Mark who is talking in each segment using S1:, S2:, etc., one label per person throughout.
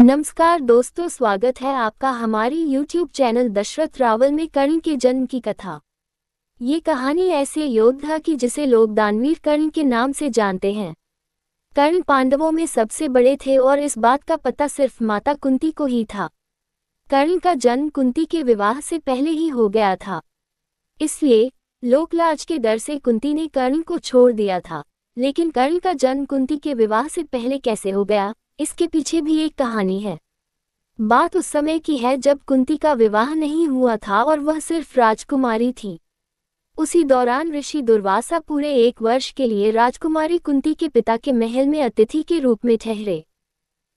S1: नमस्कार दोस्तों, स्वागत है आपका हमारी YouTube चैनल दशरथ रावल में कर्ण के जन्म की कथा। ये कहानी ऐसे योद्धा की जिसे लोग दानवीर कर्ण के नाम से जानते हैं। कर्ण पांडवों में सबसे बड़े थे और इस बात का पता सिर्फ माता कुंती को ही था। कर्ण का जन्म कुंती के विवाह से पहले ही हो गया था, इसलिए लोकलाज के डर से कुंती ने कर्ण को छोड़ दिया था। लेकिन कर्ण का जन्म कुंती के विवाह से पहले कैसे हो गया, इसके पीछे भी एक कहानी है। बात उस समय की है जब कुंती का विवाह नहीं हुआ था और वह सिर्फ राजकुमारी थी। उसी दौरान ऋषि दुर्वासा पूरे 1 वर्ष के लिए राजकुमारी कुंती के पिता के महल में अतिथि के रूप में ठहरे।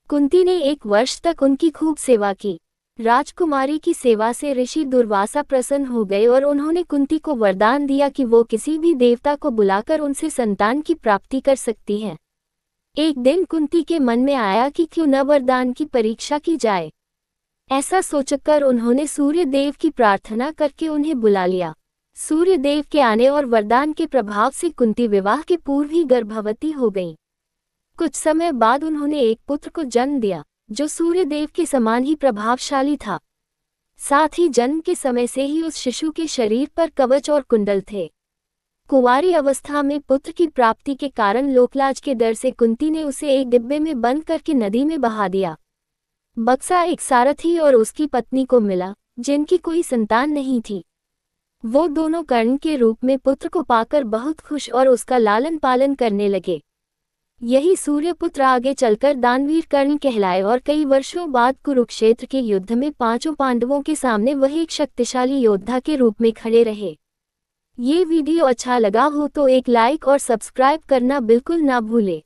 S1: कुंती ने 1 वर्ष तक उनकी खूब सेवा की। राजकुमारी की सेवा से ऋषि दुर्वासा प्रसन्न हो गए और उन्होंने कुंती को वरदान दिया कि वो किसी भी देवता को बुलाकर उनसे संतान की प्राप्ति कर सकती है। एक दिन कुंती के मन में आया कि क्यों न वरदान की परीक्षा की जाए। ऐसा सोचकर उन्होंने सूर्य देव की प्रार्थना करके उन्हें बुला लिया। सूर्य देव के आने और वरदान के प्रभाव से कुंती विवाह के पूर्व ही गर्भवती हो गई। कुछ समय बाद उन्होंने एक पुत्र को जन्म दिया जो सूर्य देव के समान ही प्रभावशाली था। साथ ही जन्म के समय से ही उस शिशु के शरीर पर कवच और कुंडल थे। कुंवारी अवस्था में पुत्र की प्राप्ति के कारण लोकलाज के डर से कुंती ने उसे एक डिब्बे में बंद करके नदी में बहा दिया। बक्सा एक सारथी और उसकी पत्नी को मिला जिनकी कोई संतान नहीं थी। वो दोनों कर्ण के रूप में पुत्र को पाकर बहुत खुश और उसका लालन पालन करने लगे। यही सूर्यपुत्र आगे चलकर दानवीर कर्ण कहलाए और कई वर्षों बाद कुरुक्षेत्र के युद्ध में 5 पांडवों के सामने वह एक शक्तिशाली योद्धा के रूप में खड़े रहे। ये वीडियो अच्छा लगा हो तो एक लाइक और सब्सक्राइब करना बिल्कुल ना भूले।